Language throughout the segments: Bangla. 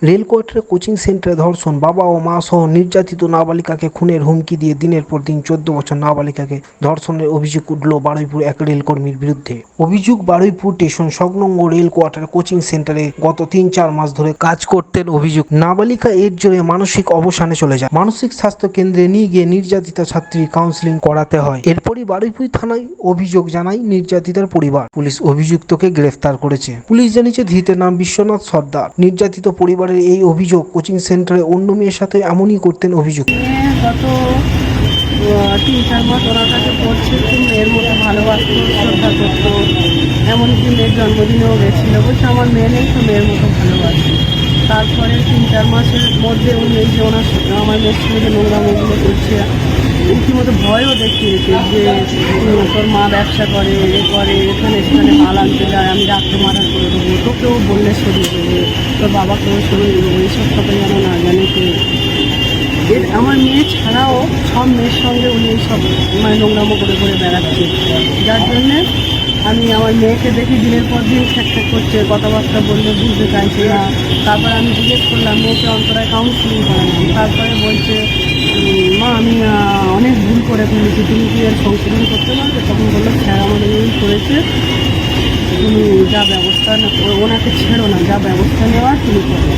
রেল কোয়ার্টারে কোচিং সেন্টারে ধর্ষণ, বাবা ও মা সহ নির্যাতিত নাবালিকাকে খুনের হুমকি দিয়ে দিনের পর দিন 14 বছর নাবালিকাকে ধর্ষণের অভিযোগ উঠল বারুইপুর এক রেলকর্মীর বিরুদ্ধে। অভিযোগ, বারুইপুর স্টেশন সংলগ্ন রেল কোয়ার্টার কোচিং সেন্টারে গত 3-4 মাস ধরে কাজ করতেন অভিযুক্ত নাবালিকা এর জোরে মানসিক অবসানে চলে যায়। মানসিক স্বাস্থ্য কেন্দ্রে নিয়ে গিয়ে নির্যাতিতা ছাত্রীর কাউন্সিলিং করাতে হয়। এরপরই বারুইপুর থানায় অভিযোগ জানায় নির্যাতিতার পরিবার। পুলিশ অভিযুক্তকে গ্রেফতার করেছে। পুলিশ জানিয়েছে ধৃতের নাম বিশ্বনাথ সর্দার। নির্যাতিত পরিবারের এই অভিযোগ, কোচিং সেন্টারে অন্য মেয়ের সাথে এমনই করতেন অভিযুক্ত। গত 3-4 মাস ওনার কাছে পড়ছে, খুব মেয়ের মতো ভালোবাসত, শ্রদ্ধা করতো। এমনকি মেয়ের জন্মদিনেও গেছিলো, বলছে আমার মেয়ে নেই তো মেয়ের মতো ভালোবাসি। তারপরে 3-4 মাসের মধ্যে উনি এই যে আমার মেয়ের সঙ্গে নোংরামোগুলো করছে, রীতিমতো ভয়ও দেখিয়েছে যে তোর মা ব্যবসা করে, এখানে সেখানে মাল আনতে যায়, আমি রাত্রে মার্ডার করে দেবো, তোকেও বললে সরিয়ে দেবে, তোর বাবাকেও সরিয়ে দেবো, এইসব কথা যেন না জানে কেউ। আমার মেয়ে ছাড়াও সব মেয়ের সঙ্গে উনি এইসব নোংরামো করে বেড়াচ্ছে, যার জন্যে আমি আমার মেয়েকে দেখি দিনের পর দিন খ্যাক করছে, কথাবার্তা বললে বুঝতে চাইছে না। তারপর আমি জিজ্ঞেস করলাম, মেয়েকে অন্তরায় কাউন্সিলিং করালাম। তারপরে বলছে, মা আমি অনেক ভুল করে ফেলেছি, তুমি কি এর সংশোধন করতে পারবে? তখন বললো, স্যার আমাদের এই করেছে, তুমি যা ব্যবস্থা ওনাকে ছেড়ো না, যা ব্যবস্থা নেওয়ার তুমি করো।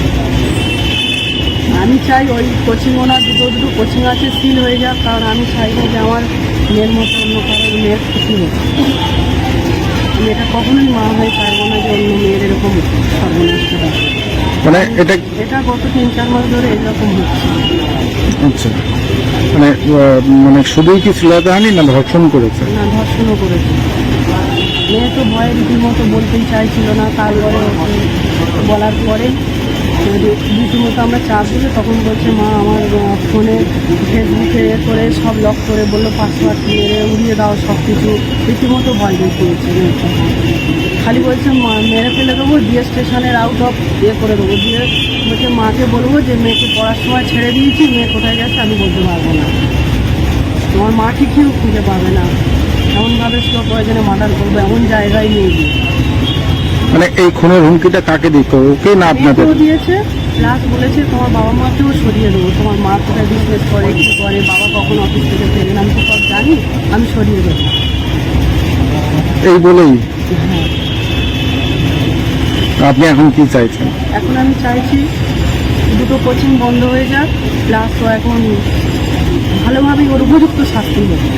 আমি চাই ওই কোচিং, ওনার দুটো কোচিং আছে, সিল হয়ে যাক, কারণ আমি চাই না যে আমার মেয়ের মতো অন্য কারোর মেয়ের ক্ষতি হোক। আমি এটা কখনোই মা হয়ে চাইবো না যে অন্য মেয়ের এরকম সর্বনষ্ট হবে। মানে এটা গত 3-4 মাস ধরে এরকম হচ্ছে। আচ্ছা, মানে শুধুই কি শ্লীলতাহানি না ধর্ষণ করেছে? না, ধর্ষণও করেছে। মেয়ে তো ভয়ে রীতিমতো বলতেই চাইছিল না। তারপরে বলার পরে রীতিমতো আমরা চাপ দিলে তখন বলছে, মা আমার ফোনে ফেসবুকে করে সব লক করে বললো, পাসওয়ার্ড মেরে উড়িয়ে দাও সব কিছু, রীতিমতো ভয় দেখিয়েছে। খালি বলছে মেরে ফেলে দেবো, দিয়ে স্টেশনের আউট অফ করে দেবো, দিয়ে বলছে মাকে বলবো যে মেয়েকে পড়ার সময় ছেড়ে দিয়েছি, মেয়ে কোথায় গেছে আমি বলতে পারবো না, তোমার মা ঠিকই খুঁজে পাবে না, এমনভাবে সব প্রয়োজনে মার্ডার করবো, এমন জায়গায় নিয়ে গিয়ে। মানে এই খুনের হুমকিটা কাকে দিত, ওকে না আপনাদের? দিয়েছে, প্লাস বলেছে তোমার বাবা মাকেও সরিয়ে দেবো, তোমার মা কোথায় বিজনেস করে, কী করে, বাবা কখন অফিস থেকে ফেরেন আমি তো সব জানি, আমি সরিয়ে দেবো, এই বলেই। হ্যাঁ। আপনি এখন কি চাইছেন? এখন আমি চাইছি দুটো কোচিং বন্ধ হয়ে যাক, প্লাস ও এখন ভালোভাবেই ওর উপযুক্ত শাস্তি হবে।